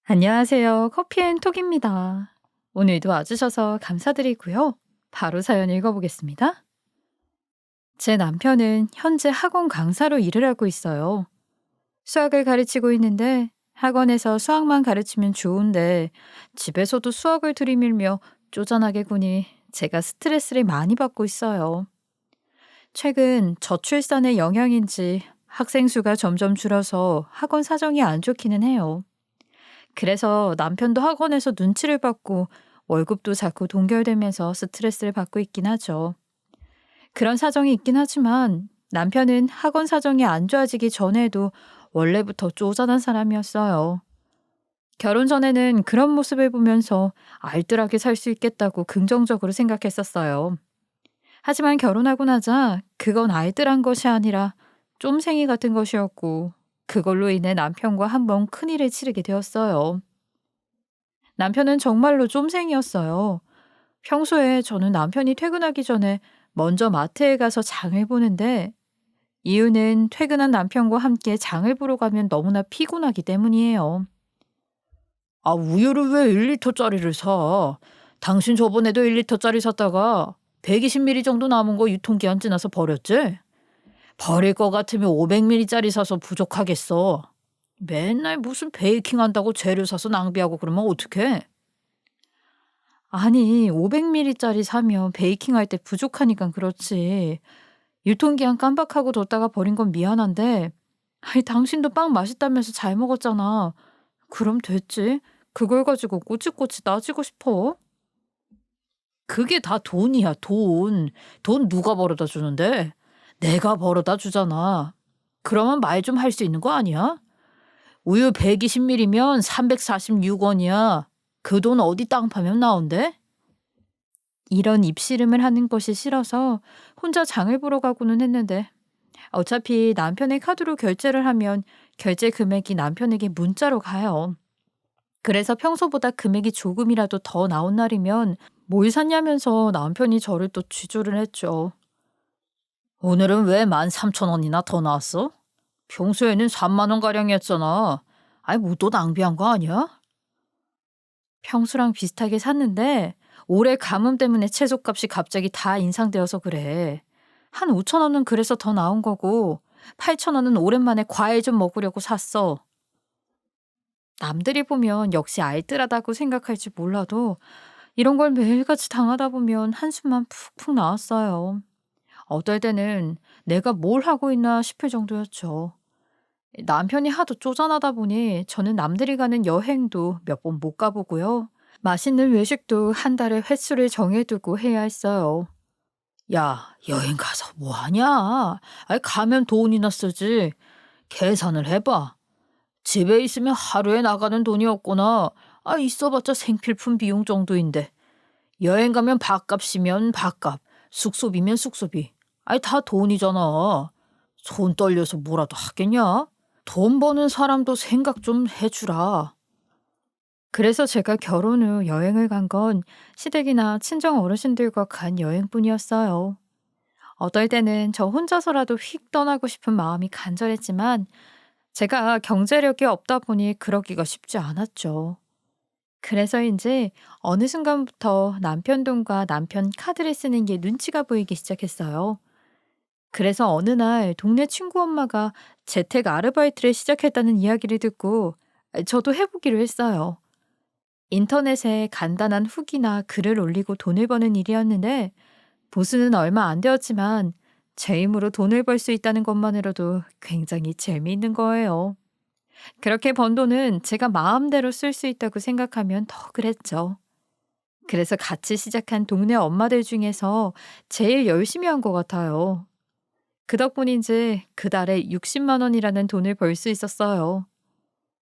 안녕하세요. 커피앤톡입니다. 오늘도 와주셔서 감사드리고요. 바로 사연 읽어보겠습니다. 제 남편은 현재 학원 강사로 일을 하고 있어요. 수학을 가르치고 있는데 학원에서 수학만 가르치면 좋은데 집에서도 수학을 들이밀며 쪼잔하게 구니 제가 스트레스를 많이 받고 있어요. 최근 저출산의 영향인지 학생 수가 점점 줄어서 학원 사정이 안 좋기는 해요. 그래서 남편도 학원에서 눈치를 받고 월급도 자꾸 동결되면서 스트레스를 받고 있긴 하죠. 그런 사정이 있긴 하지만 남편은 학원 사정이 안 좋아지기 전에도 원래부터 쪼잔한 사람이었어요. 결혼 전에는 그런 모습을 보면서 알뜰하게 살 수 있겠다고 긍정적으로 생각했었어요. 하지만 결혼하고 나자 그건 알뜰한 것이 아니라 쫌생이 같은 것이었고 그걸로 인해 남편과 한번 큰일을 치르게 되었어요. 남편은 정말로 쫌생이었어요. 평소에 저는 남편이 퇴근하기 전에 먼저 마트에 가서 장을 보는데 이유는 퇴근한 남편과 함께 장을 보러 가면 너무나 피곤하기 때문이에요. 아, 우유를 왜 1리터짜리를 사? 당신 저번에도 1리터짜리 샀다가 120ml 정도 남은 거 유통기한 지나서 버렸지? 버릴 것 같으면 500ml짜리 사서 부족하겠어. 맨날 무슨 베이킹 한다고 재료 사서 낭비하고 그러면 어떡해? 아니, 500ml짜리 사면 베이킹할 때 부족하니까 그렇지. 유통기한 깜빡하고 뒀다가 버린 건 미안한데, 아니, 당신도 빵 맛있다면서 잘 먹었잖아. 그럼 됐지. 그걸 가지고 꼬치꼬치 따지고 싶어? 그게 다 돈이야, 돈. 돈 누가 벌어다 주는데? 내가 벌어다 주잖아. 그러면 말 좀 할 수 있는 거 아니야? 우유 120ml면 346원이야. 그 돈 어디 땅 파면 나온대? 이런 입씨름을 하는 것이 싫어서 혼자 장을 보러 가고는 했는데 어차피 남편의 카드로 결제를 하면 결제 금액이 남편에게 문자로 가요. 그래서 평소보다 금액이 조금이라도 더 나온 날이면 뭘 샀냐면서 남편이 저를 또 쥐조를 했죠. 오늘은 왜 13,000원이나 더 나왔어? 평소에는 3만 원가량이었잖아. 아이, 뭐 또 낭비한 거 아니야? 평소랑 비슷하게 샀는데 올해 가뭄 때문에 채소값이 갑자기 다 인상되어서 그래. 한 5천 원은 그래서 더 나온 거고 8천 원은 오랜만에 과일 좀 먹으려고 샀어. 남들이 보면 역시 알뜰하다고 생각할지 몰라도 이런 걸 매일같이 당하다 보면 한숨만 푹푹 나왔어요. 어떨 때는 내가 뭘 하고 있나 싶을 정도였죠. 남편이 하도 쪼잔하다 보니 저는 남들이 가는 여행도 몇 번 못 가보고요. 맛있는 외식도 한 달에 횟수를 정해두고 해야 했어요. 야, 여행 가서 뭐 하냐? 아니, 가면 돈이나 쓰지. 계산을 해봐. 집에 있으면 하루에 나가는 돈이 없거나, 아, 있어봤자 생필품 비용 정도인데. 여행 가면 밥값이면 밥값, 숙소비면 숙소비. 아니, 다 돈이잖아. 손 떨려서 뭐라도 하겠냐? 돈 버는 사람도 생각 좀 해주라. 그래서 제가 결혼 후 여행을 간 건 시댁이나 친정 어르신들과 간 여행뿐이었어요. 어떨 때는 저 혼자서라도 휙 떠나고 싶은 마음이 간절했지만 제가 경제력이 없다 보니 그러기가 쉽지 않았죠. 그래서인지 어느 순간부터 남편 돈과 남편 카드를 쓰는 게 눈치가 보이기 시작했어요. 그래서 어느 날 동네 친구 엄마가 재택 아르바이트를 시작했다는 이야기를 듣고 저도 해보기로 했어요. 인터넷에 간단한 후기나 글을 올리고 돈을 버는 일이었는데 보수는 얼마 안 되었지만 제 힘으로 돈을 벌 수 있다는 것만으로도 굉장히 재미있는 거예요. 그렇게 번 돈은 제가 마음대로 쓸 수 있다고 생각하면 더 그랬죠. 그래서 같이 시작한 동네 엄마들 중에서 제일 열심히 한 것 같아요. 그 덕분인지 그 달에 60만 원이라는 돈을 벌 수 있었어요.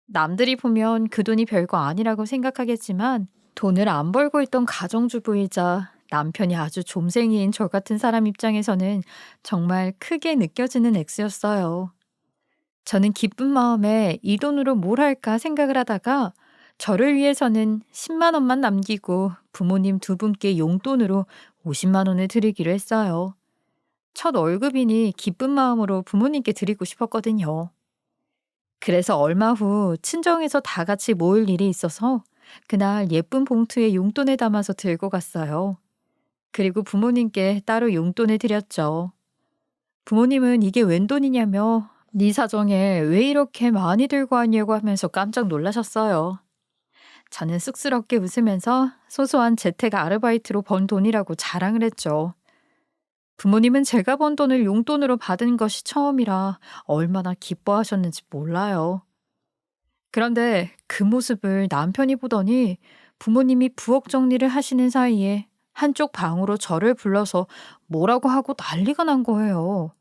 남들이 보면 그 돈이 별거 아니라고 생각하겠지만 돈을 안 벌고 있던 가정주부이자 남편이 아주 좀생이인 저 같은 사람 입장에서는 정말 크게 느껴지는 액수였어요. 저는 기쁜 마음에 이 돈으로 뭘 할까 생각을 하다가 저를 위해서는 10만 원만 남기고 부모님 두 분께 용돈으로 50만 원을 드리기로 했어요. 첫 월급이니 기쁜 마음으로 부모님께 드리고 싶었거든요. 그래서 얼마 후 친정에서 다 같이 모일 일이 있어서 그날 예쁜 봉투에 용돈을 담아서 들고 갔어요. 그리고 부모님께 따로 용돈을 드렸죠. 부모님은 이게 웬 돈이냐며 네 사정에 왜 이렇게 많이 들고 왔냐고 하면서 깜짝 놀라셨어요. 저는 쑥스럽게 웃으면서 소소한 재택 아르바이트로 번 돈이라고 자랑을 했죠. 부모님은 제가 번 돈을 용돈으로 받은 것이 처음이라 얼마나 기뻐하셨는지 몰라요. 그런데 그 모습을 남편이 보더니 부모님이 부엌 정리를 하시는 사이에 한쪽 방으로 저를 불러서 뭐라고 하고 난리가 난 거예요.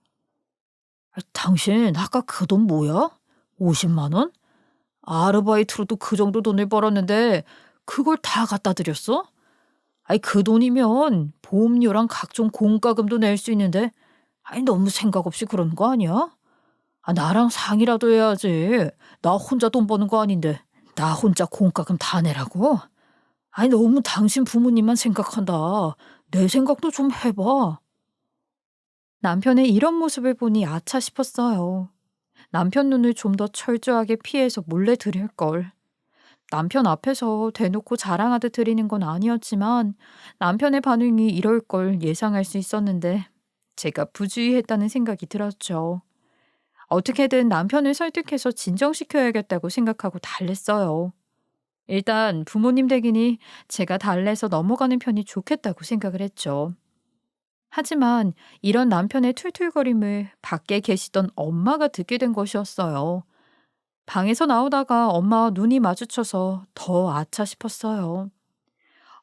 당신 아까 그 돈 뭐야? 50만 원? 아르바이트로도 그 정도 돈을 벌었는데 그걸 다 갖다 드렸어? 아니 그 돈이면 보험료랑 각종 공과금도 낼 수 있는데 아니 너무 생각 없이 그러는 거 아니야? 아 나랑 상의라도 해야지. 나 혼자 돈 버는 거 아닌데 나 혼자 공과금 다 내라고? 아니 너무 당신 부모님만 생각한다. 내 생각도 좀 해봐. 남편의 이런 모습을 보니 아차 싶었어요. 남편 눈을 좀 더 철저하게 피해서 몰래 드릴 걸. 남편 앞에서 대놓고 자랑하듯 드리는 건 아니었지만 남편의 반응이 이럴 걸 예상할 수 있었는데 제가 부주의했다는 생각이 들었죠. 어떻게든 남편을 설득해서 진정시켜야겠다고 생각하고 달랬어요. 일단 부모님 댁이니 제가 달래서 넘어가는 편이 좋겠다고 생각을 했죠. 하지만 이런 남편의 툴툴거림을 밖에 계시던 엄마가 듣게 된 것이었어요. 방에서 나오다가 엄마와 눈이 마주쳐서 더 아차 싶었어요.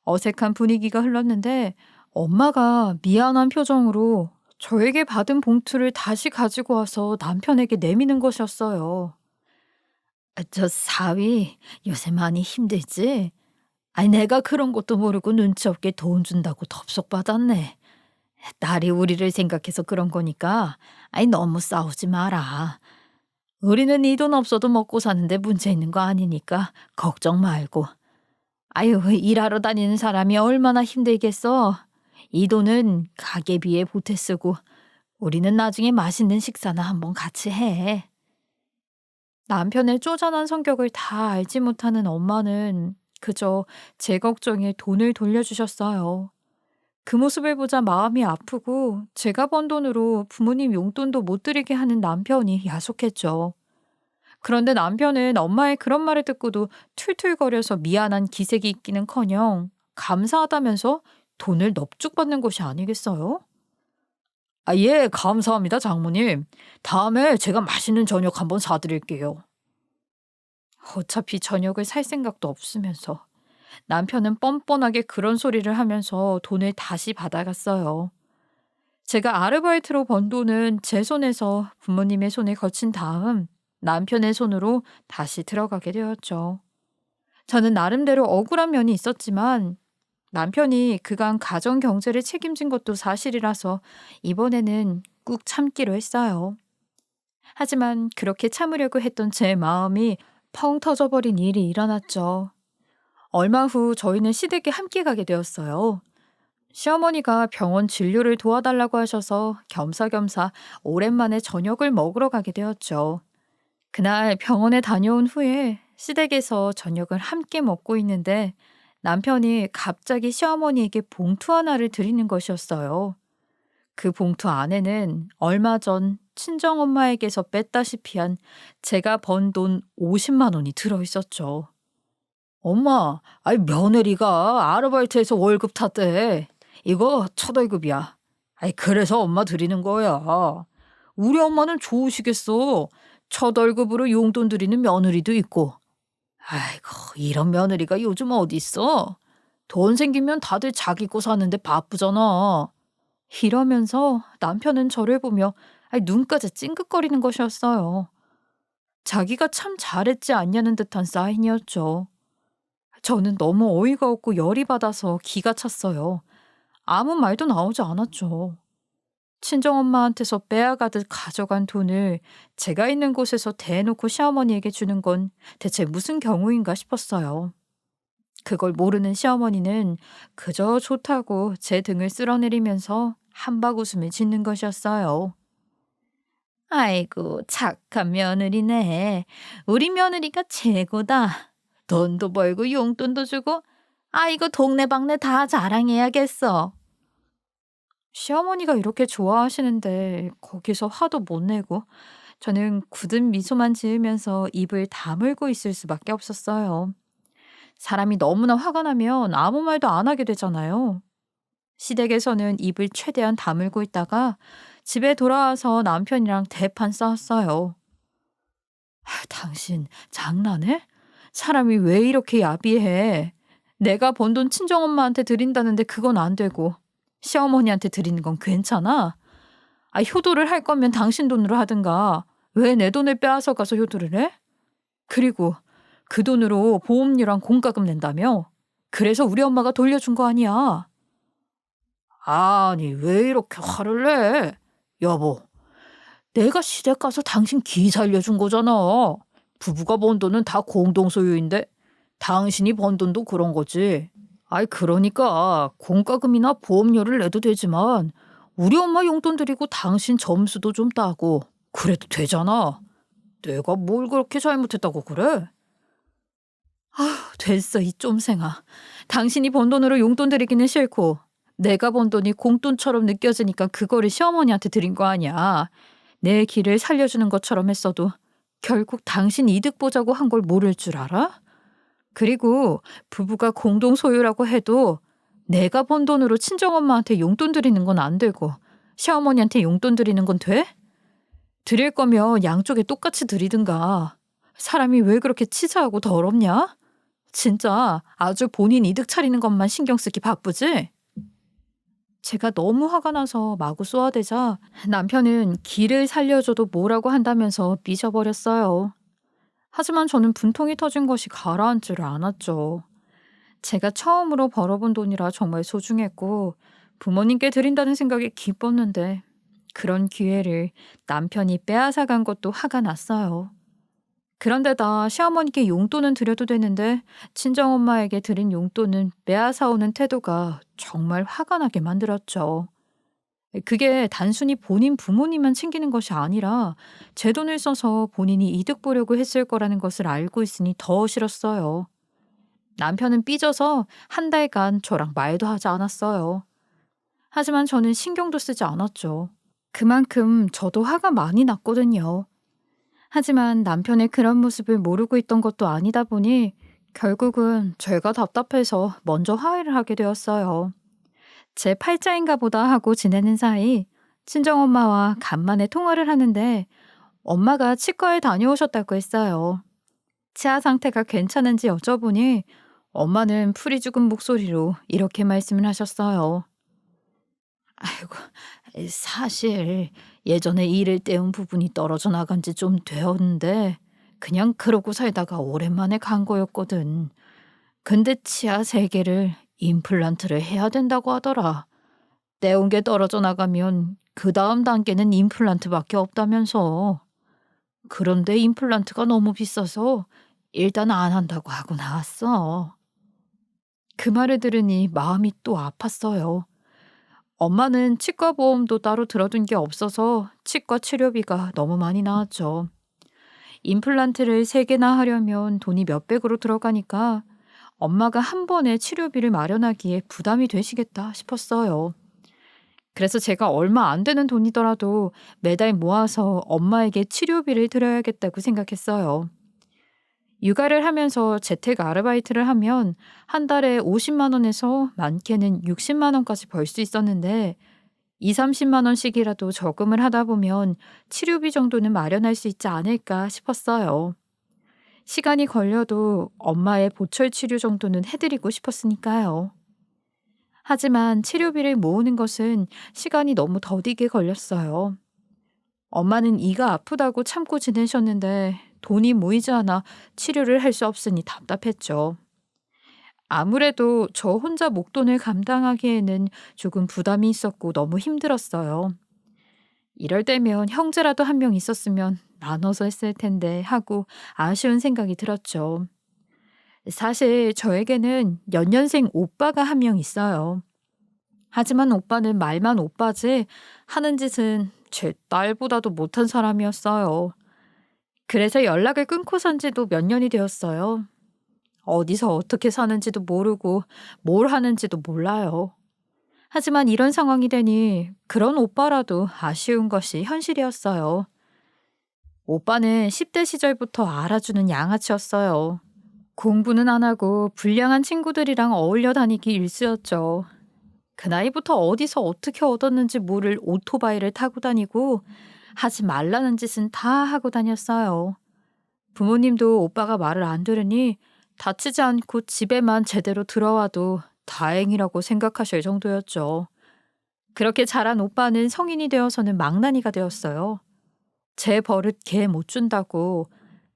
어색한 분위기가 흘렀는데 엄마가 미안한 표정으로 저에게 받은 봉투를 다시 가지고 와서 남편에게 내미는 것이었어요. 저 사위 요새 많이 힘들지? 아니 내가 그런 것도 모르고 눈치 없게 돈 준다고 덥석 받았네. 딸이 우리를 생각해서 그런 거니까 아니 너무 싸우지 마라. 우리는 이 돈 없어도 먹고 사는데 문제 있는 거 아니니까 걱정 말고. 아유 일하러 다니는 사람이 얼마나 힘들겠어. 이 돈은 가게비에 보태 쓰고 우리는 나중에 맛있는 식사나 한번 같이 해. 남편의 쪼잔한 성격을 다 알지 못하는 엄마는 그저 제 걱정에 돈을 돌려주셨어요. 그 모습을 보자 마음이 아프고 제가 번 돈으로 부모님 용돈도 못 드리게 하는 남편이 야속했죠. 그런데 남편은 엄마의 그런 말을 듣고도 툴툴거려서 미안한 기색이 있기는커녕 감사하다면서 돈을 넙죽 받는 것이 아니겠어요? 아, 예, 감사합니다, 장모님. 다음에 제가 맛있는 저녁 한번 사드릴게요. 어차피 저녁을 살 생각도 없으면서 남편은 뻔뻔하게 그런 소리를 하면서 돈을 다시 받아갔어요. 제가 아르바이트로 번 돈은 제 손에서 부모님의 손에 거친 다음 남편의 손으로 다시 들어가게 되었죠. 저는 나름대로 억울한 면이 있었지만 남편이 그간 가정 경제를 책임진 것도 사실이라서 이번에는 꾹 참기로 했어요. 하지만 그렇게 참으려고 했던 제 마음이 펑 터져버린 일이 일어났죠. 얼마 후 저희는 시댁에 함께 가게 되었어요. 시어머니가 병원 진료를 도와달라고 하셔서 겸사겸사 오랜만에 저녁을 먹으러 가게 되었죠. 그날 병원에 다녀온 후에 시댁에서 저녁을 함께 먹고 있는데 남편이 갑자기 시어머니에게 봉투 하나를 드리는 것이었어요. 그 봉투 안에는 얼마 전 친정엄마에게서 뺐다시피 한 제가 번 돈 50만 원이 들어 있었죠. 엄마, 아이 며느리가 아르바이트해서 월급 탔대. 이거 첫 월급이야. 아이 그래서 엄마 드리는 거야. 우리 엄마는 좋으시겠어. 첫 월급으로 용돈 드리는 며느리도 있고. 아이고 이런 며느리가 요즘 어디 있어? 돈 생기면 다들 자기 거 사는데 바쁘잖아. 이러면서 남편은 저를 보며 눈까지 찡긋거리는 것이었어요. 자기가 참 잘했지 않냐는 듯한 사인이었죠. 저는 너무 어이가 없고 열이 받아서 기가 찼어요. 아무 말도 나오지 않았죠. 친정엄마한테서 빼앗가듯 가져간 돈을 제가 있는 곳에서 대놓고 시어머니에게 주는 건 대체 무슨 경우인가 싶었어요. 그걸 모르는 시어머니는 그저 좋다고 제 등을 쓸어내리면서 한박 웃음을 짓는 것이었어요. 아이고, 착한 며느리네. 우리 며느리가 최고다. 돈도 벌고 용돈도 주고, 아이고, 동네방네 다 자랑해야겠어. 시어머니가 이렇게 좋아하시는데 거기서 화도 못 내고 저는 굳은 미소만 지으면서 입을 다물고 있을 수밖에 없었어요. 사람이 너무나 화가 나면 아무 말도 안 하게 되잖아요. 시댁에서는 입을 최대한 다물고 있다가 집에 돌아와서 남편이랑 대판 싸웠어요. 당신 장난해? 사람이 왜 이렇게 야비해? 내가 번 돈 친정엄마한테 드린다는데 그건 안 되고 시어머니한테 드리는 건 괜찮아? 효도를 할 거면 당신 돈으로 하든가 왜 내 돈을 빼앗아 가서 효도를 해? 그리고 그 돈으로 보험료랑 공과금 낸다며? 그래서 우리 엄마가 돌려준 거 아니야? 아니, 왜 이렇게 화를 내? 여보, 내가 시댁 가서 당신 기 살려준 거잖아. 부부가 번 돈은 다 공동 소유인데 당신이 번 돈도 그런 거지. 그러니까 공과금이나 보험료를 내도 되지만 우리 엄마 용돈 드리고 당신 점수도 좀 따고 그래도 되잖아. 내가 뭘 그렇게 잘못했다고 그래? 됐어, 이 쫌생아. 당신이 번 돈으로 용돈 드리기는 싫고 내가 번 돈이 공돈처럼 느껴지니까 그거를 시어머니한테 드린 거 아니야. 내 길을 살려주는 것처럼 했어도 결국 당신 이득 보자고 한 걸 모를 줄 알아? 그리고 부부가 공동 소유라고 해도 내가 번 돈으로 친정엄마한테 용돈 드리는 건 안 되고 시어머니한테 용돈 드리는 건 돼? 드릴 거면 양쪽에 똑같이 드리든가. 사람이 왜 그렇게 치사하고 더럽냐? 진짜 아주 본인 이득 차리는 것만 신경 쓰기 바쁘지? 제가 너무 화가 나서 마구 쏘아대자 남편은 기를 살려줘도 뭐라고 한다면서 삐져버렸어요. 하지만 저는 분통이 터진 것이 가라앉지를 않았죠. 제가 처음으로 벌어본 돈이라 정말 소중했고 부모님께 드린다는 생각이 기뻤는데 그런 기회를 남편이 빼앗아간 것도 화가 났어요. 그런데다 시어머니께 용돈은 드려도 되는데 친정엄마에게 드린 용돈은 빼앗아오는 태도가 정말 화가 나게 만들었죠. 그게 단순히 본인 부모님만 챙기는 것이 아니라 제 돈을 써서 본인이 이득 보려고 했을 거라는 것을 알고 있으니 더 싫었어요. 남편은 삐져서 한 달간 저랑 말도 하지 않았어요. 하지만 저는 신경도 쓰지 않았죠. 그만큼 저도 화가 많이 났거든요. 하지만 남편의 그런 모습을 모르고 있던 것도 아니다 보니 결국은 제가 답답해서 먼저 화해를 하게 되었어요. 제 팔자인가 보다 하고 지내는 사이 친정엄마와 간만에 통화를 하는데 엄마가 치과에 다녀오셨다고 했어요. 치아 상태가 괜찮은지 여쭤보니 엄마는 풀이 죽은 목소리로 이렇게 말씀을 하셨어요. 아이고, 사실 예전에 일을 때운 부분이 떨어져 나간 지 좀 되었는데 그냥 그러고 살다가 오랜만에 간 거였거든. 근데 치아 3개를 임플란트를 해야 된다고 하더라. 떼운 게 떨어져 나가면 그 다음 단계는 임플란트밖에 없다면서. 그런데 임플란트가 너무 비싸서 일단 안 한다고 하고 나왔어. 그 말을 들으니 마음이 또 아팠어요. 엄마는 치과 보험도 따로 들어둔 게 없어서 치과 치료비가 너무 많이 나왔죠. 임플란트를 3개나 하려면 돈이 몇백으로 들어가니까 엄마가 한 번에 치료비를 마련하기에 부담이 되시겠다 싶었어요. 그래서 제가 얼마 안 되는 돈이더라도 매달 모아서 엄마에게 치료비를 드려야겠다고 생각했어요. 육아를 하면서 재택 아르바이트를 하면 한 달에 50만 원에서 많게는 60만 원까지 벌 수 있었는데 2, 30만 원씩이라도 저금을 하다 보면 치료비 정도는 마련할 수 있지 않을까 싶었어요. 시간이 걸려도 엄마의 보철 치료 정도는 해드리고 싶었으니까요. 하지만 치료비를 모으는 것은 시간이 너무 더디게 걸렸어요. 엄마는 이가 아프다고 참고 지내셨는데 돈이 모이지 않아 치료를 할 수 없으니 답답했죠. 아무래도 저 혼자 목돈을 감당하기에는 조금 부담이 있었고 너무 힘들었어요. 이럴 때면 형제라도 한 명 있었으면 나눠서 했을 텐데 하고 아쉬운 생각이 들었죠. 사실 저에게는 연년생 오빠가 한 명 있어요. 하지만 오빠는 말만 오빠지 하는 짓은 제 딸보다도 못한 사람이었어요. 그래서 연락을 끊고 산 지도 몇 년이 되었어요. 어디서 어떻게 사는지도 모르고 뭘 하는지도 몰라요. 하지만 이런 상황이 되니 그런 오빠라도 아쉬운 것이 현실이었어요. 오빠는 10대 시절부터 알아주는 양아치였어요. 공부는 안 하고 불량한 친구들이랑 어울려 다니기 일쑤였죠. 그 나이부터 어디서 어떻게 얻었는지 모를 오토바이를 타고 다니고 하지 말라는 짓은 다 하고 다녔어요. 부모님도 오빠가 말을 안 들으니 다치지 않고 집에만 제대로 들어와도 다행이라고 생각하실 정도였죠. 그렇게 자란 오빠는 성인이 되어서는 망나니가 되었어요. 제 버릇 개 못 준다고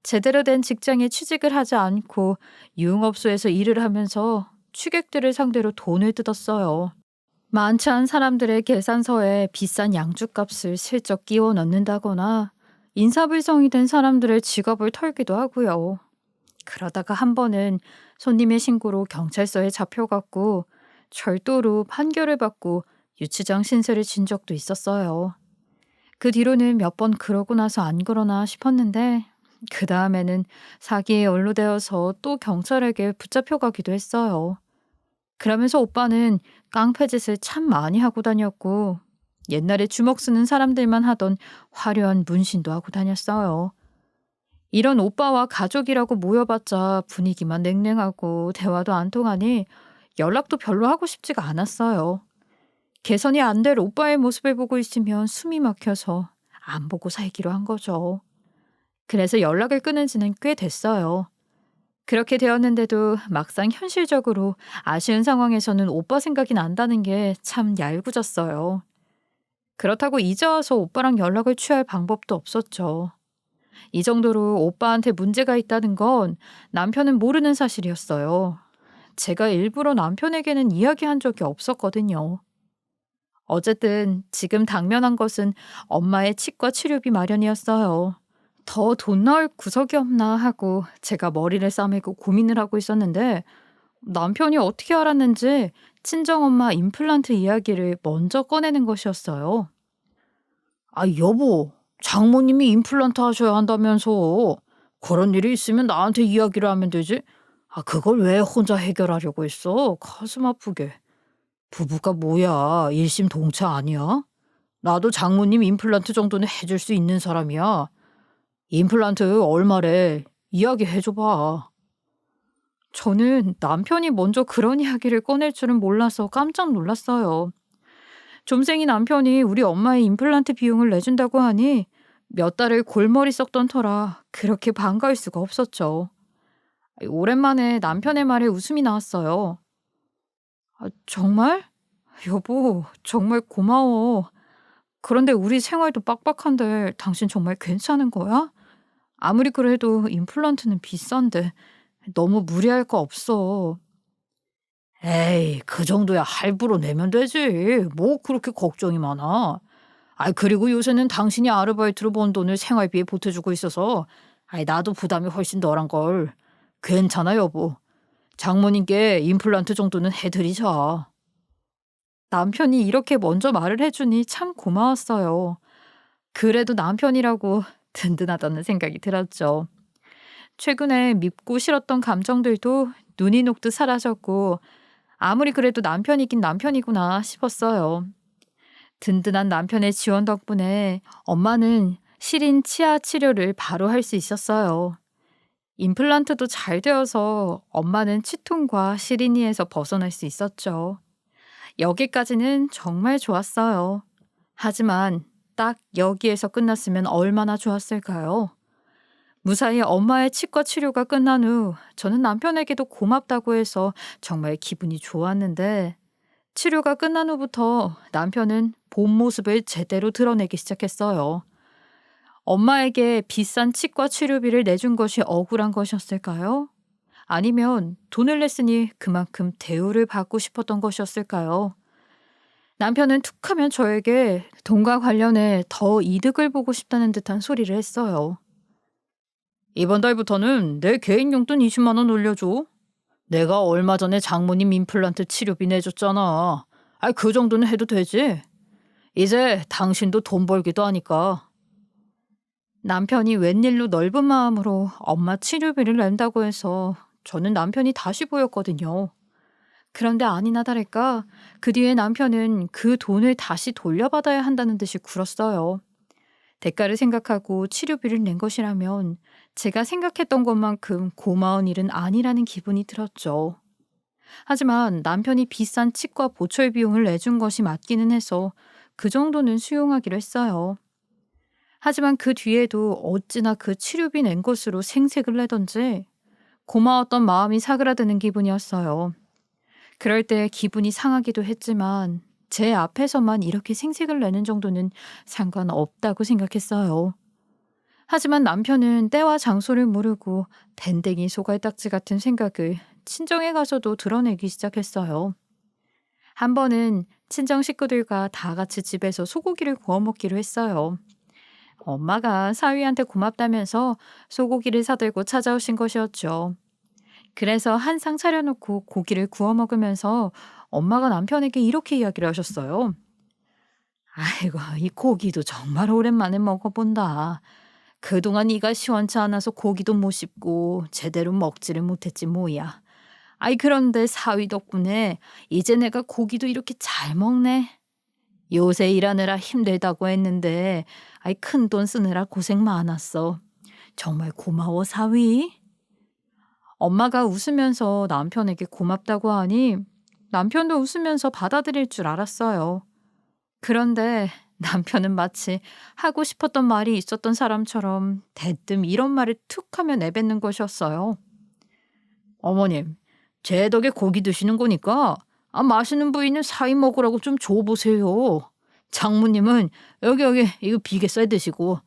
제대로 된 직장에 취직을 하지 않고 유흥업소에서 일을 하면서 취객들을 상대로 돈을 뜯었어요. 많지 않은 사람들의 계산서에 비싼 양주값을 슬쩍 끼워 넣는다거나 인사불성이 된 사람들의 지갑을 털기도 하고요. 그러다가 한 번은 손님의 신고로 경찰서에 잡혀갔고 절도로 판결을 받고 유치장 신세를 진 적도 있었어요. 그 뒤로는 몇 번 그러고 나서 안 그러나 싶었는데 그 다음에는 사기에 연루되어서 또 경찰에게 붙잡혀가기도 했어요. 그러면서 오빠는 깡패짓을 참 많이 하고 다녔고 옛날에 주먹 쓰는 사람들만 하던 화려한 문신도 하고 다녔어요. 이런 오빠와 가족이라고 모여봤자 분위기만 냉랭하고 대화도 안 통하니 연락도 별로 하고 싶지가 않았어요. 개선이 안 될 오빠의 모습을 보고 있으면 숨이 막혀서 안 보고 살기로 한 거죠. 그래서 연락을 끊은 지는 꽤 됐어요. 그렇게 되었는데도 막상 현실적으로 아쉬운 상황에서는 오빠 생각이 난다는 게 참 얄궂었어요. 그렇다고 이제 와서 오빠랑 연락을 취할 방법도 없었죠. 이 정도로 오빠한테 문제가 있다는 건 남편은 모르는 사실이었어요. 제가 일부러 남편에게는 이야기한 적이 없었거든요. 어쨌든 지금 당면한 것은 엄마의 치과 치료비 마련이었어요. 더 돈 나올 구석이 없나 하고 제가 머리를 싸매고 고민을 하고 있었는데 남편이 어떻게 알았는지 친정엄마 임플란트 이야기를 먼저 꺼내는 것이었어요. 아, 여보, 장모님이 임플란트 하셔야 한다면서. 그런 일이 있으면 나한테 이야기를 하면 되지. 아, 그걸 왜 혼자 해결하려고 했어? 가슴 아프게. 부부가 뭐야, 일심동체 아니야? 나도 장모님 임플란트 정도는 해줄 수 있는 사람이야. 임플란트 얼마래? 이야기해줘봐. 저는 남편이 먼저 그런 이야기를 꺼낼 줄은 몰라서 깜짝 놀랐어요. 좀생이 남편이 우리 엄마의 임플란트 비용을 내준다고 하니 몇 달을 골머리 썩던 터라 그렇게 반가울 수가 없었죠. 오랜만에 남편의 말에 웃음이 나왔어요. 아, 정말? 여보, 정말 고마워. 그런데 우리 생활도 빡빡한데 당신 정말 괜찮은 거야? 아무리 그래도 임플란트는 비싼데 너무 무리할 거 없어. 에이, 그 정도야 할부로 내면 되지. 뭐 그렇게 걱정이 많아. 아이, 그리고 요새는 당신이 아르바이트로 번 돈을 생활비에 보태주고 있어서 아이, 나도 부담이 훨씬 덜한 걸. 괜찮아, 여보. 장모님께 임플란트 정도는 해드리자. 남편이 이렇게 먼저 말을 해주니 참 고마웠어요. 그래도 남편이라고 든든하다는 생각이 들었죠. 최근에 밉고 싫었던 감정들도 눈이 녹듯 사라졌고 아무리 그래도 남편이긴 남편이구나 싶었어요. 든든한 남편의 지원 덕분에 엄마는 시린 치아 치료를 바로 할 수 있었어요. 임플란트도 잘 되어서 엄마는 치통과 시린이에서 벗어날 수 있었죠. 여기까지는 정말 좋았어요. 하지만 딱 여기에서 끝났으면 얼마나 좋았을까요? 무사히 엄마의 치과 치료가 끝난 후 저는 남편에게도 고맙다고 해서 정말 기분이 좋았는데 치료가 끝난 후부터 남편은 본 모습을 제대로 드러내기 시작했어요. 엄마에게 비싼 치과 치료비를 내준 것이 억울한 것이었을까요? 아니면 돈을 냈으니 그만큼 대우를 받고 싶었던 것이었을까요? 남편은 툭하면 저에게 돈과 관련해 더 이득을 보고 싶다는 듯한 소리를 했어요. 이번 달부터는 내 개인 용돈 20만 원 올려줘. 내가 얼마 전에 장모님 임플란트 치료비 내줬잖아. 그 정도는 해도 되지? 이제 당신도 돈 벌기도 하니까. 남편이 웬일로 넓은 마음으로 엄마 치료비를 낸다고 해서 저는 남편이 다시 보였거든요. 그런데 아니나 다를까 그 뒤에 남편은 그 돈을 다시 돌려받아야 한다는 듯이 굴었어요. 대가를 생각하고 치료비를 낸 것이라면 제가 생각했던 것만큼 고마운 일은 아니라는 기분이 들었죠. 하지만 남편이 비싼 치과 보철 비용을 내준 것이 맞기는 해서 그 정도는 수용하기로 했어요. 하지만 그 뒤에도 어찌나 그 치료비 낸 것으로 생색을 내던지 고마웠던 마음이 사그라드는 기분이었어요. 그럴 때 기분이 상하기도 했지만 제 앞에서만 이렇게 생색을 내는 정도는 상관없다고 생각했어요. 하지만 남편은 때와 장소를 모르고 밴댕이 소갈딱지 같은 생각을 친정에 가서도 드러내기 시작했어요. 한 번은 친정 식구들과 다 같이 집에서 소고기를 구워 먹기로 했어요. 엄마가 사위한테 고맙다면서 소고기를 사들고 찾아오신 것이었죠. 그래서 한 상 차려놓고 고기를 구워 먹으면서 엄마가 남편에게 이렇게 이야기를 하셨어요. 아이고, 이 고기도 정말 오랜만에 먹어본다. 그동안 이가 시원치 않아서 고기도 못 씹고 제대로 먹지를 못했지 뭐야. 아이 그런데 사위 덕분에 이제 내가 고기도 이렇게 잘 먹네. 요새 일하느라 힘들다고 했는데 아이 큰돈 쓰느라 고생 많았어. 정말 고마워 사위. 엄마가 웃으면서 남편에게 고맙다고 하니 남편도 웃으면서 받아들일 줄 알았어요. 그런데 남편은 마치 하고 싶었던 말이 있었던 사람처럼 대뜸 이런 말을 툭 하며 내뱉는 것이었어요. 어머님, 제 덕에 고기 드시는 거니까 맛있는 부위는 사위 먹으라고 좀 줘보세요. 장모님은 여기 이거 비계 쌀 드시고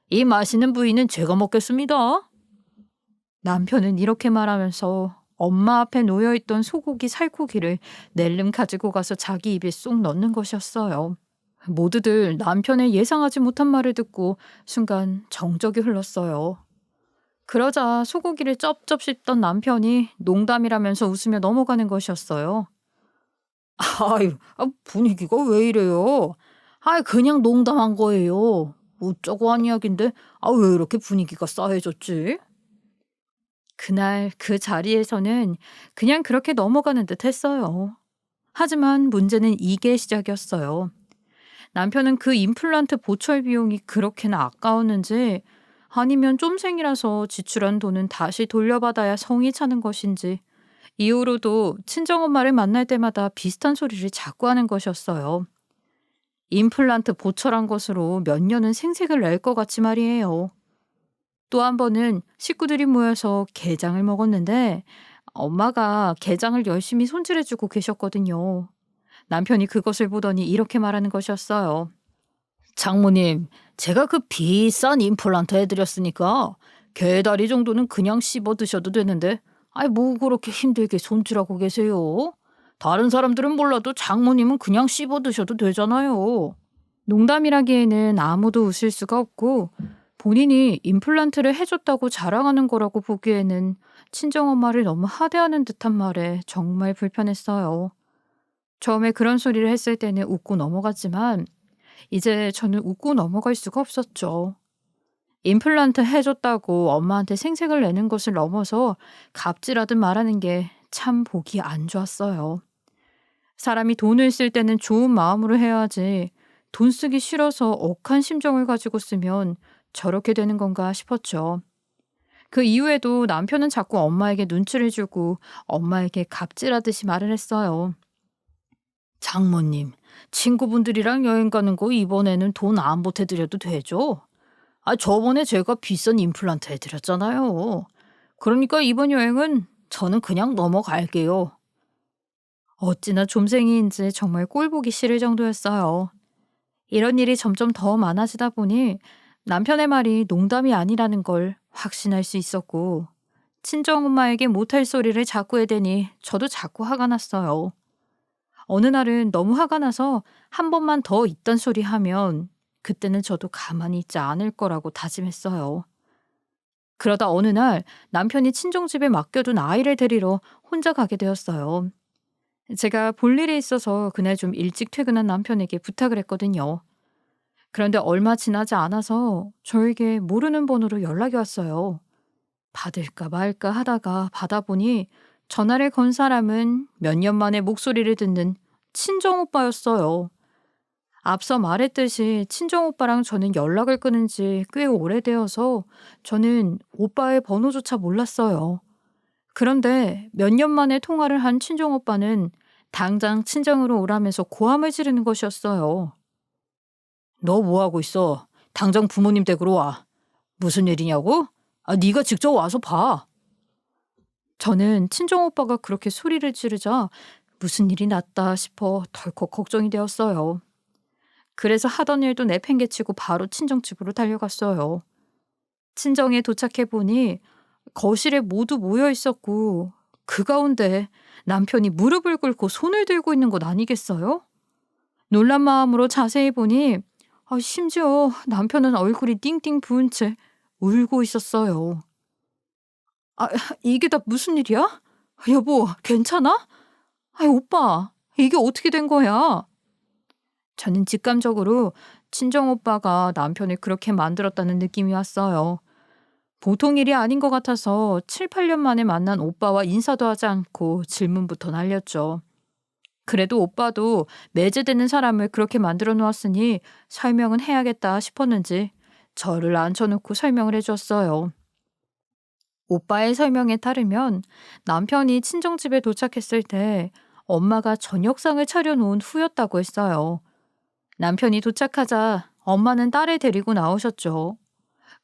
이 맛있는 부위는 제가 먹겠습니다. 남편은 이렇게 말하면서 엄마 앞에 놓여있던 소고기 살코기를 낼름 가지고 가서 자기 입에 쏙 넣는 것이었어요. 모두들 남편의 예상하지 못한 말을 듣고 순간 정적이 흘렀어요. 그러자 소고기를 쩝쩝 씹던 남편이 농담이라면서 웃으며 넘어가는 것이었어요. 아유, 분위기가 왜 이래요? 그냥 농담한 거예요. 어쩌고 한 이야기인데, 왜 이렇게 분위기가 싸해졌지? 그날 그 자리에서는 그냥 그렇게 넘어가는 듯 했어요. 하지만 문제는 이게 시작이었어요. 남편은 그 임플란트 보철 비용이 그렇게나 아까웠는지 아니면 쫌생이라서 지출한 돈은 다시 돌려받아야 성이 차는 것인지 이후로도 친정엄마를 만날 때마다 비슷한 소리를 자꾸 하는 것이었어요. 임플란트 보철한 것으로 몇 년은 생색을 낼 것 같이 말이에요. 또 한 번은 식구들이 모여서 게장을 먹었는데 엄마가 게장을 열심히 손질해주고 계셨거든요. 남편이 그것을 보더니 이렇게 말하는 것이었어요. 장모님, 제가 그 비싼 임플란트 해드렸으니까 게다리 정도는 그냥 씹어 드셔도 되는데 뭐 그렇게 힘들게 손질하고 계세요? 다른 사람들은 몰라도 장모님은 그냥 씹어 드셔도 되잖아요. 농담이라기에는 아무도 웃을 수가 없고 본인이 임플란트를 해줬다고 자랑하는 거라고 보기에는 친정엄마를 너무 하대하는 듯한 말에 정말 불편했어요. 처음에 그런 소리를 했을 때는 웃고 넘어갔지만 이제 저는 웃고 넘어갈 수가 없었죠. 임플란트 해줬다고 엄마한테 생색을 내는 것을 넘어서 갑질하듯 말하는 게 참 보기 안 좋았어요. 사람이 돈을 쓸 때는 좋은 마음으로 해야지 돈 쓰기 싫어서 억한 심정을 가지고 쓰면 저렇게 되는 건가 싶었죠. 그 이후에도 남편은 자꾸 엄마에게 눈치를 주고 엄마에게 갑질하듯이 말을 했어요. 장모님, 친구분들이랑 여행 가는 거 이번에는 돈 안 보태드려도 되죠? 저번에 제가 비싼 임플란트 해드렸잖아요. 그러니까 이번 여행은 저는 그냥 넘어갈게요. 어찌나 좀생이인지 정말 꼴보기 싫을 정도였어요. 이런 일이 점점 더 많아지다 보니 남편의 말이 농담이 아니라는 걸 확신할 수 있었고 친정엄마에게 못할 소리를 자꾸 해대니 저도 자꾸 화가 났어요. 어느 날은 너무 화가 나서 한 번만 더 이딴 소리 하면 그때는 저도 가만히 있지 않을 거라고 다짐했어요. 그러다 어느 날 남편이 친정집에 맡겨둔 아이를 데리러 혼자 가게 되었어요. 제가 볼 일이 있어서 그날 좀 일찍 퇴근한 남편에게 부탁을 했거든요. 그런데 얼마 지나지 않아서 저에게 모르는 번호로 연락이 왔어요. 받을까 말까 하다가 받아보니 전화를 건 사람은 몇 년 만에 목소리를 듣는 친정오빠였어요. 앞서 말했듯이 친정오빠랑 저는 연락을 끊은 지 꽤 오래되어서 저는 오빠의 번호조차 몰랐어요. 그런데 몇 년 만에 통화를 한 친정오빠는 당장 친정으로 오라면서 고함을 지르는 것이었어요. 너 뭐하고 있어? 당장 부모님 댁으로 와. 무슨 일이냐고? 네가 직접 와서 봐. 저는 친정오빠가 그렇게 소리를 지르자 무슨 일이 났다 싶어 덜컥 걱정이 되었어요. 그래서 하던 일도 내팽개치고 바로 친정집으로 달려갔어요. 친정에 도착해 보니 거실에 모두 모여 있었고 그 가운데 남편이 무릎을 꿇고 손을 들고 있는 것 아니겠어요? 놀란 마음으로 자세히 보니 심지어 남편은 얼굴이 띵띵 부은 채 울고 있었어요. 아, 이게 다 무슨 일이야? 여보, 괜찮아? 오빠, 이게 어떻게 된 거야? 저는 직감적으로 친정오빠가 남편을 그렇게 만들었다는 느낌이 왔어요. 보통 일이 아닌 것 같아서 7, 8년 만에 만난 오빠와 인사도 하지 않고 질문부터 날렸죠. 그래도 오빠도 매제되는 사람을 그렇게 만들어 놓았으니 설명은 해야겠다 싶었는지 저를 앉혀놓고 설명을 해주었어요. 오빠의 설명에 따르면 남편이 친정집에 도착했을 때 엄마가 저녁상을 차려놓은 후였다고 했어요. 남편이 도착하자 엄마는 딸을 데리고 나오셨죠.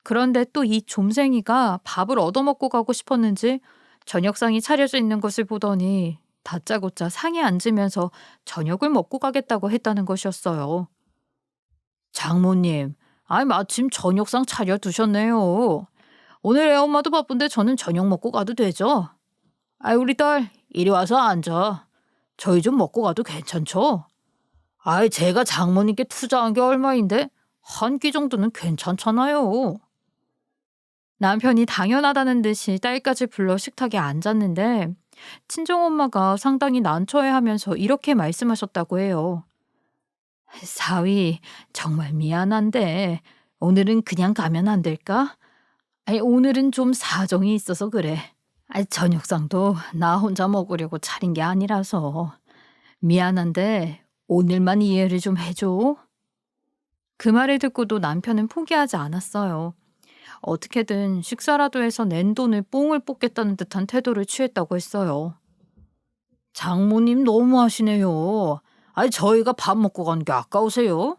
그런데 또 이 좀생이가 밥을 얻어먹고 가고 싶었는지 저녁상이 차려져 있는 것을 보더니 다짜고짜 상에 앉으면서 저녁을 먹고 가겠다고 했다는 것이었어요. 장모님, 마침 저녁상 차려두셨네요. 오늘 애엄마도 바쁜데 저는 저녁 먹고 가도 되죠? 우리 딸, 이리 와서 앉아. 저희 좀 먹고 가도 괜찮죠? 제가 장모님께 투자한 게 얼마인데 한 끼 정도는 괜찮잖아요. 남편이 당연하다는 듯이 딸까지 불러 식탁에 앉았는데 친정엄마가 상당히 난처해하면서 이렇게 말씀하셨다고 해요. 사위, 정말 미안한데 오늘은 그냥 가면 안 될까? 오늘은 좀 사정이 있어서 그래. 저녁상도 나 혼자 먹으려고 차린 게 아니라서 미안한데 오늘만 이해를 좀 해줘. 그 말을 듣고도 남편은 포기하지 않았어요. 어떻게든 식사라도 해서 낸 돈을 뽕을 뽑겠다는 듯한 태도를 취했다고 했어요. 장모님 너무하시네요. 저희가 밥 먹고 가는 게 아까우세요?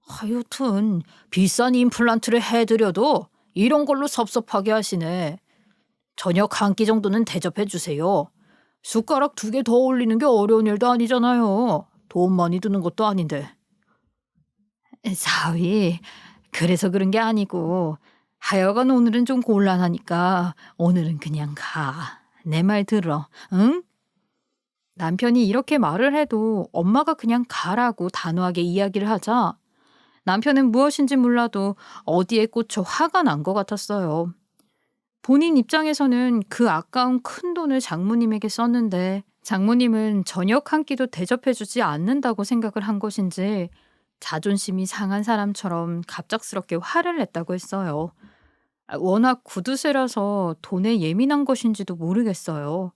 하여튼 비싼 임플란트를 해드려도 이런 걸로 섭섭하게 하시네. 저녁 한 끼 정도는 대접해 주세요. 숟가락 2개 더 올리는 게 어려운 일도 아니잖아요. 돈 많이 드는 것도 아닌데. 사위, 그래서 그런 게 아니고 하여간 오늘은 좀 곤란하니까 오늘은 그냥 가. 내 말 들어, 응? 남편이 이렇게 말을 해도 엄마가 그냥 가라고 단호하게 이야기를 하자 남편은 무엇인지 몰라도 어디에 꽂혀 화가 난 것 같았어요. 본인 입장에서는 그 아까운 큰 돈을 장모님에게 썼는데 장모님은 저녁 한 끼도 대접해주지 않는다고 생각을 한 것인지 자존심이 상한 사람처럼 갑작스럽게 화를 냈다고 했어요. 워낙 구두쇠라서 돈에 예민한 것인지도 모르겠어요.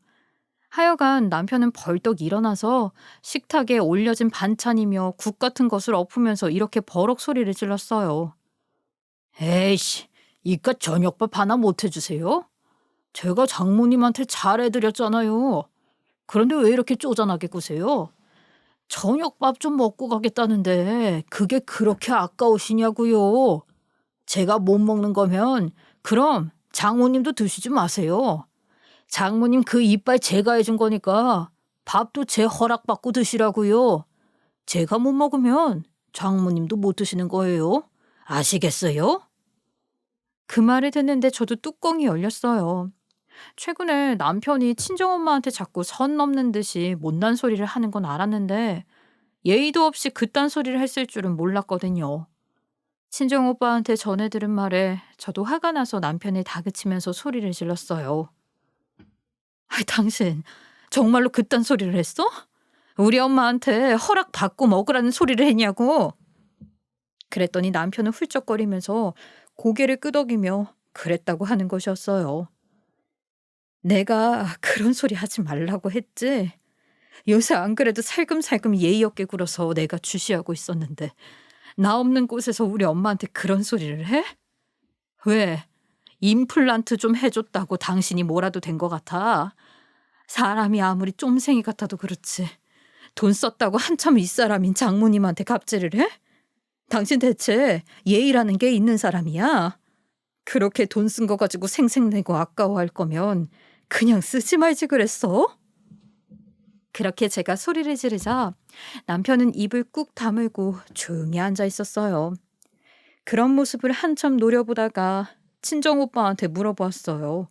하여간 남편은 벌떡 일어나서 식탁에 올려진 반찬이며 국 같은 것을 엎으면서 이렇게 버럭 소리를 질렀어요. 에이씨, 이깟 저녁밥 하나 못 해주세요? 제가 장모님한테 잘해드렸잖아요. 그런데 왜 이렇게 쪼잔하게 구세요? 저녁밥 좀 먹고 가겠다는데 그게 그렇게 아까우시냐고요. 제가 못 먹는 거면 그럼 장모님도 드시지 마세요. 장모님 그 이빨 제가 해준 거니까 밥도 제 허락받고 드시라고요. 제가 못 먹으면 장모님도 못 드시는 거예요. 아시겠어요? 그 말을 듣는데 저도 뚜껑이 열렸어요. 최근에 남편이 친정엄마한테 자꾸 선 넘는 듯이 못난 소리를 하는 건 알았는데 예의도 없이 그딴 소리를 했을 줄은 몰랐거든요. 친정오빠한테 전해 들은 말에 저도 화가 나서 남편을 다그치면서 소리를 질렀어요. 당신 정말로 그딴 소리를 했어? 우리 엄마한테 허락 받고 먹으라는 소리를 했냐고. 그랬더니 남편은 훌쩍거리면서 고개를 끄덕이며 그랬다고 하는 것이었어요. 내가 그런 소리 하지 말라고 했지. 요새 안 그래도 살금살금 예의 없게 굴어서 내가 주시하고 있었는데 나 없는 곳에서 우리 엄마한테 그런 소리를 해? 왜? 임플란트 좀 해줬다고 당신이 뭐라도 된 것 같아? 사람이 아무리 쫌생이 같아도 그렇지. 돈 썼다고 한참 윗사람인 장모님한테 갑질을 해? 당신 대체 예의라는 게 있는 사람이야? 그렇게 돈 쓴 거 가지고 생색내고 아까워할 거면 그냥 쓰지 말지 그랬어? 그렇게 제가 소리를 지르자 남편은 입을 꾹 다물고 조용히 앉아 있었어요. 그런 모습을 한참 노려보다가 친정오빠한테 물어보았어요.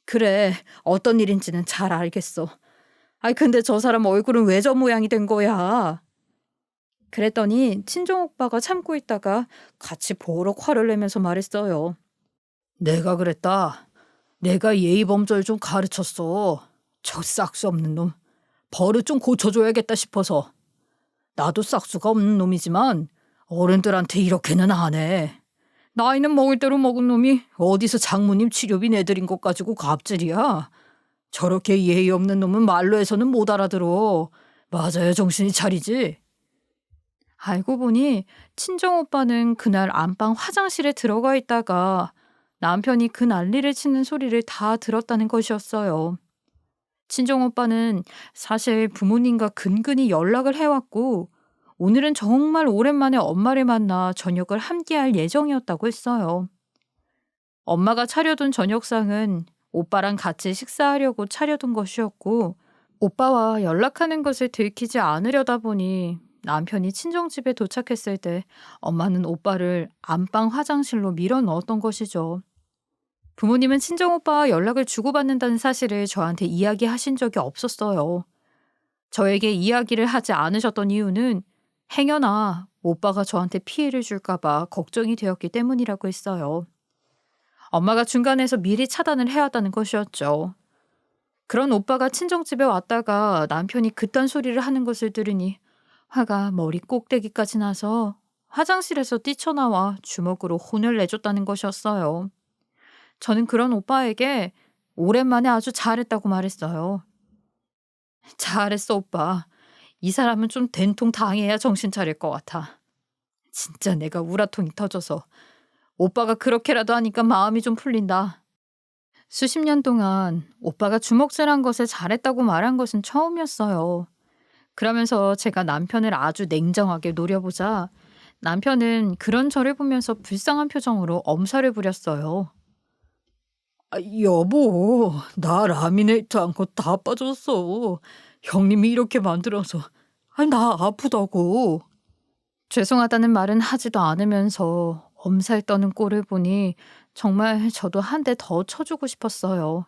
그래, 어떤 일인지는 잘 알겠어. 아이, 근데 저 사람 얼굴은 왜 저 모양이 된 거야? 그랬더니 친정오빠가 참고 있다가 같이 보록 화를 내면서 말했어요. 내가 그랬다. 내가 예의범절 좀 가르쳤어. 저 싹수 없는 놈. 버릇 좀 고쳐줘야겠다 싶어서. 나도 싹수가 없는 놈이지만 어른들한테 이렇게는 안 해. 나이는 먹을 대로 먹은 놈이 어디서 장모님 치료비 내드린 것 가지고 갑질이야. 저렇게 예의 없는 놈은 말로 해서는 못 알아들어. 맞아야 정신이 차리지. 알고 보니 친정오빠는 그날 안방 화장실에 들어가 있다가 남편이 그 난리를 치는 소리를 다 들었다는 것이었어요. 친정오빠는 사실 부모님과 근근히 연락을 해왔고 오늘은 정말 오랜만에 엄마를 만나 저녁을 함께할 예정이었다고 했어요. 엄마가 차려둔 저녁상은 오빠랑 같이 식사하려고 차려둔 것이었고 오빠와 연락하는 것을 들키지 않으려다 보니 남편이 친정집에 도착했을 때 엄마는 오빠를 안방 화장실로 밀어 넣었던 것이죠. 부모님은 친정오빠와 연락을 주고받는다는 사실을 저한테 이야기하신 적이 없었어요. 저에게 이야기를 하지 않으셨던 이유는 행여나 오빠가 저한테 피해를 줄까봐 걱정이 되었기 때문이라고 했어요. 엄마가 중간에서 미리 차단을 해왔다는 것이었죠. 그런 오빠가 친정집에 왔다가 남편이 그딴 소리를 하는 것을 들으니 화가 머리 꼭대기까지 나서 화장실에서 뛰쳐나와 주먹으로 혼을 내줬다는 것이었어요. 저는 그런 오빠에게 오랜만에 아주 잘했다고 말했어요. 잘했어, 오빠. 이 사람은 좀 된통 당해야 정신 차릴 것 같아. 진짜 내가 우라통이 터져서 오빠가 그렇게라도 하니까 마음이 좀 풀린다. 수십 년 동안 오빠가 주먹질한 것에 잘했다고 말한 것은 처음이었어요. 그러면서 제가 남편을 아주 냉정하게 노려보자 남편은 그런 저를 보면서 불쌍한 표정으로 엄살을 부렸어요. 여보, 나 라미네이트 한 거 다 빠졌어. 형님이 이렇게 만들어서. 나 아프다고. 죄송하다는 말은 하지도 않으면서 엄살 떠는 꼴을 보니 정말 저도 한 대 더 쳐주고 싶었어요.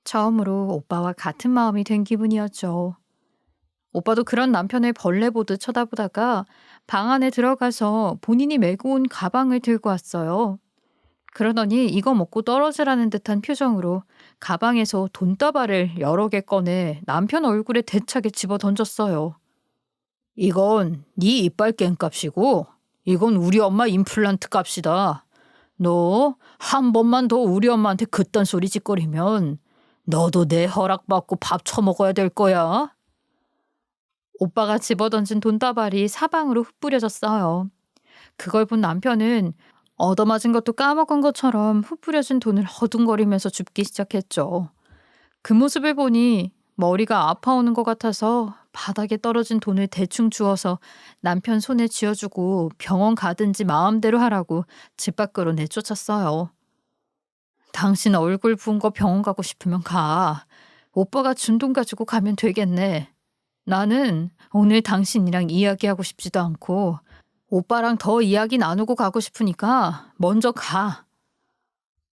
처음으로 오빠와 같은 마음이 된 기분이었죠. 오빠도 그런 남편을 벌레 보듯 쳐다보다가 방 안에 들어가서 본인이 메고 온 가방을 들고 왔어요. 그러더니 이거 먹고 떨어지라는 듯한 표정으로 가방에서 돈다발을 여러 개 꺼내 남편 얼굴에 대차게 집어 던졌어요. 이건 네 이빨 깬 값이고 이건 우리 엄마 임플란트 값이다. 너 한 번만 더 우리 엄마한테 그딴 소리 짓거리면 너도 내 허락받고 밥 처먹어야 될 거야. 오빠가 집어던진 돈다발이 사방으로 흩뿌려졌어요. 그걸 본 남편은 얻어맞은 것도 까먹은 것처럼 흩뿌려진 돈을 허둥거리면서 줍기 시작했죠. 그 모습을 보니 머리가 아파오는 것 같아서 바닥에 떨어진 돈을 대충 주워서 남편 손에 쥐어주고 병원 가든지 마음대로 하라고 집 밖으로 내쫓았어요. 당신 얼굴 부은 거 병원 가고 싶으면 가. 오빠가 준 돈 가지고 가면 되겠네. 나는 오늘 당신이랑 이야기하고 싶지도 않고 오빠랑 더 이야기 나누고 가고 싶으니까 먼저 가.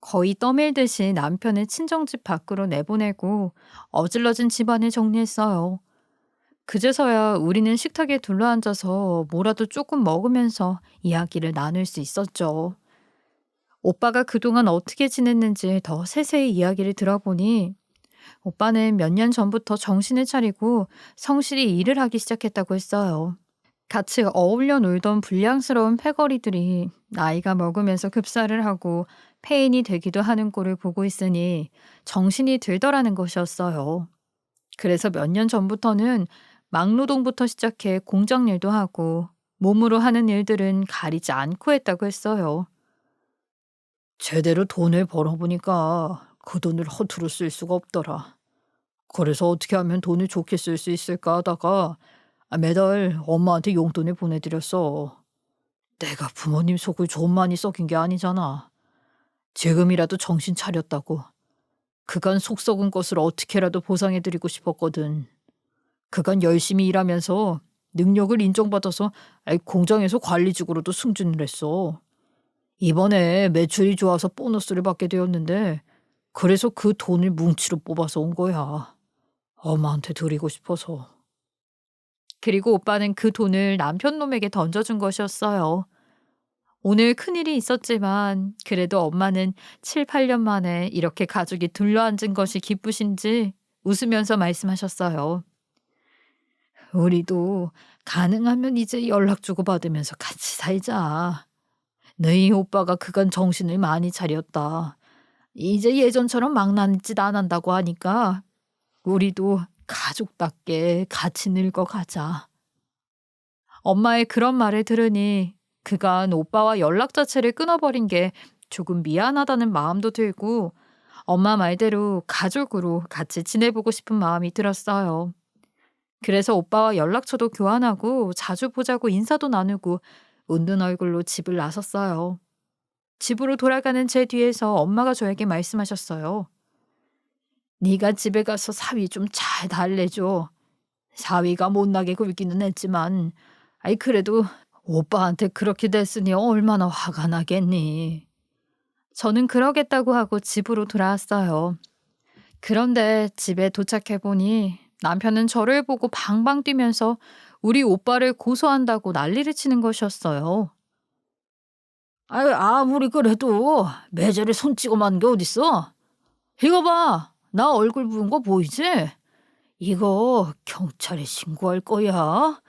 거의 떠밀듯이 남편을 친정집 밖으로 내보내고 어질러진 집안을 정리했어요. 그제서야 우리는 식탁에 둘러앉아서 뭐라도 조금 먹으면서 이야기를 나눌 수 있었죠. 오빠가 그동안 어떻게 지냈는지 더 세세히 이야기를 들어보니 오빠는 몇 년 전부터 정신을 차리고 성실히 일을 하기 시작했다고 했어요. 같이 어울려 놀던 불량스러운 패거리들이 나이가 먹으면서 급사를 하고 폐인이 되기도 하는 꼴을 보고 있으니 정신이 들더라는 것이었어요. 그래서 몇 년 전부터는 막노동부터 시작해 공장 일도 하고 몸으로 하는 일들은 가리지 않고 했다고 했어요. 제대로 돈을 벌어보니까 그 돈을 허투루 쓸 수가 없더라. 그래서 어떻게 하면 돈을 좋게 쓸 수 있을까 하다가 매달 엄마한테 용돈을 보내드렸어. 내가 부모님 속을 좀 많이 썩인 게 아니잖아. 지금이라도 정신 차렸다고. 그간 속 썩은 것을 어떻게라도 보상해드리고 싶었거든. 그간 열심히 일하면서 능력을 인정받아서 공장에서 관리직으로도 승진을 했어. 이번에 매출이 좋아서 보너스를 받게 되었는데 그래서 그 돈을 뭉치로 뽑아서 온 거야. 엄마한테 드리고 싶어서. 그리고 오빠는 그 돈을 남편 놈에게 던져준 것이었어요. 오늘 큰일이 있었지만 그래도 엄마는 7, 8년 만에 이렇게 가족이 둘러앉은 것이 기쁘신지 웃으면서 말씀하셨어요. 우리도 가능하면 이제 연락 주고받으면서 같이 살자. 너희 오빠가 그간 정신을 많이 차렸다. 이제 예전처럼 망나니 짓 안 한다고 하니까 우리도 가족답게 같이 늙어가자. 엄마의 그런 말을 들으니 그간 오빠와 연락 자체를 끊어버린 게 조금 미안하다는 마음도 들고 엄마 말대로 가족으로 같이 지내보고 싶은 마음이 들었어요. 그래서 오빠와 연락처도 교환하고 자주 보자고 인사도 나누고 웃는 얼굴로 집을 나섰어요. 집으로 돌아가는 제 뒤에서 엄마가 저에게 말씀하셨어요. 네가 집에 가서 사위 좀 잘 달래줘. 사위가 못나게 굴기는 했지만 그래도 오빠한테 그렇게 됐으니 얼마나 화가 나겠니. 저는 그러겠다고 하고 집으로 돌아왔어요. 그런데 집에 도착해 보니 남편은 저를 보고 방방 뛰면서 우리 오빠를 고소한다고 난리를 치는 것이었어요. 아무리 그래도 매절에 손 찍어 맞는 게 어딨어? 이거 봐. 나 얼굴 부은 거 보이지? 이거 경찰에 신고할 거야.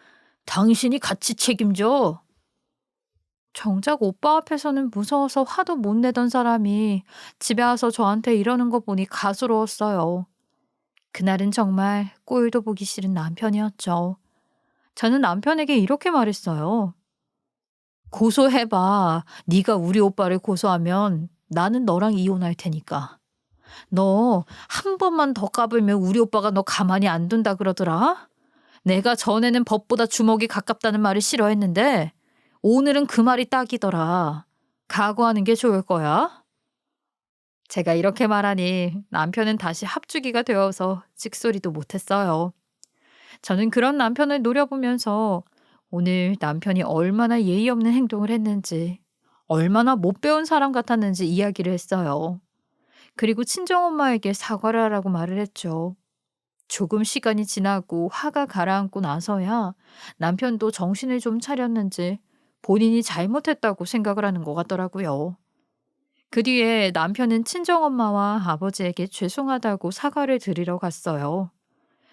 당신이 같이 책임져. 정작 오빠 앞에서는 무서워서 화도 못 내던 사람이 집에 와서 저한테 이러는 거 보니 가스로웠어요. 그날은 정말 꼴도 보기 싫은 남편이었죠. 저는 남편에게 이렇게 말했어요. 고소해봐. 네가 우리 오빠를 고소하면 나는 너랑 이혼할 테니까. 너 한 번만 더 까불면 우리 오빠가 너 가만히 안 둔다 그러더라. 내가 전에는 법보다 주먹이 가깝다는 말을 싫어했는데 오늘은 그 말이 딱이더라. 각오하는 게 좋을 거야. 제가 이렇게 말하니 남편은 다시 합주기가 되어서 찍소리도 못했어요. 저는 그런 남편을 노려보면서 오늘 남편이 얼마나 예의 없는 행동을 했는지, 얼마나 못 배운 사람 같았는지 이야기를 했어요. 그리고 친정엄마에게 사과를 하라고 말을 했죠. 조금 시간이 지나고 화가 가라앉고 나서야 남편도 정신을 좀 차렸는지 본인이 잘못했다고 생각을 하는 것 같더라고요. 그 뒤에 남편은 친정엄마와 아버지에게 죄송하다고 사과를 드리러 갔어요.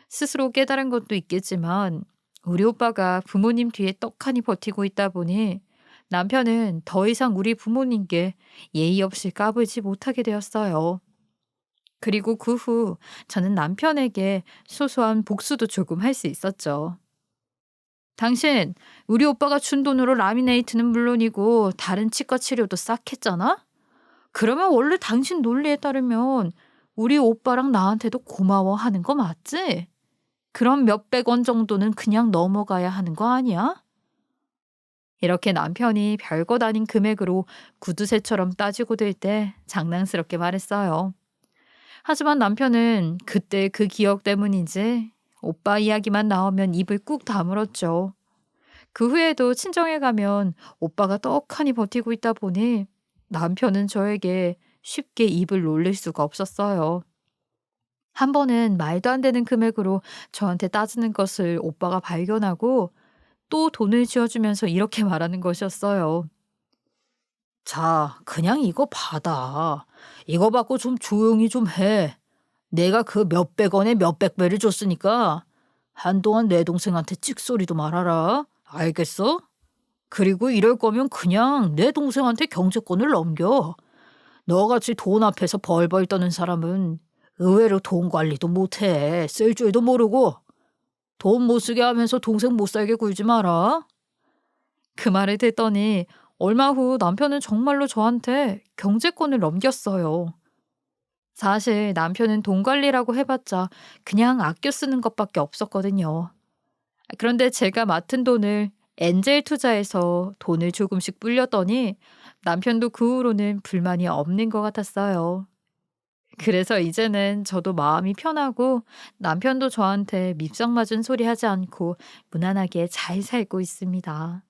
스스로 깨달은 것도 있겠지만 우리 오빠가 부모님 뒤에 떡하니 버티고 있다 보니 남편은 더 이상 우리 부모님께 예의 없이 까불지 못하게 되었어요. 그리고 그 후 저는 남편에게 소소한 복수도 조금 할 수 있었죠. 당신, 우리 오빠가 준 돈으로 라미네이트는 물론이고 다른 치과 치료도 싹 했잖아? 그러면 원래 당신 논리에 따르면 우리 오빠랑 나한테도 고마워하는 거 맞지? 그럼 몇백 원 정도는 그냥 넘어가야 하는 거 아니야? 이렇게 남편이 별것 아닌 금액으로 구두쇠처럼 따지고 들 때 장난스럽게 말했어요. 하지만 남편은 그때 그 기억 때문인지 오빠 이야기만 나오면 입을 꾹 다물었죠. 그 후에도 친정에 가면 오빠가 떡하니 버티고 있다 보니 남편은 저에게 쉽게 입을 놀릴 수가 없었어요. 한 번은 말도 안 되는 금액으로 저한테 따지는 것을 오빠가 발견하고 또 돈을 쥐어주면서 이렇게 말하는 것이었어요. 자, 그냥 이거 받아. 이거 받고 좀 조용히 좀 해. 내가 그 몇백 원에 몇백 배를 줬으니까 한동안 내 동생한테 찍소리도 말아라. 알겠어? 그리고 이럴 거면 그냥 내 동생한테 경제권을 넘겨. 너같이 돈 앞에서 벌벌 떠는 사람은 의외로 돈 관리도 못해. 쓸 줄도 모르고. 돈 못 쓰게 하면서 동생 못 살게 굴지 마라. 그 말을 듣더니 얼마 후 남편은 정말로 저한테 경제권을 넘겼어요. 사실 남편은 돈 관리라고 해봤자 그냥 아껴 쓰는 것밖에 없었거든요. 그런데 제가 맡은 돈을 엔젤 투자해서 돈을 조금씩 불렸더니 남편도 그 후로는 불만이 없는 것 같았어요. 그래서 이제는 저도 마음이 편하고 남편도 저한테 밉상 맞은 소리 하지 않고 무난하게 잘 살고 있습니다.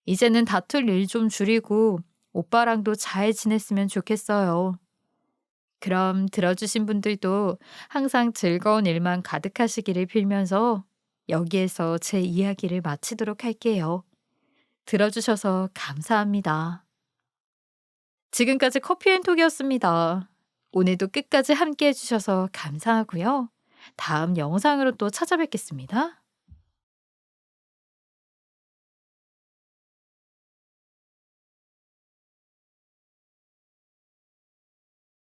이제는 다툴 일 좀 줄이고 오빠랑도 잘 지냈으면 좋겠어요. 그럼 들어주신 분들도 항상 즐거운 일만 가득하시기를 빌면서 여기에서 제 이야기를 마치도록 할게요. 들어주셔서 감사합니다. 지금까지 커피앤톡이었습니다. 오늘도 끝까지 함께 해주셔서 감사하고요. 다음 영상으로 또 찾아뵙겠습니다.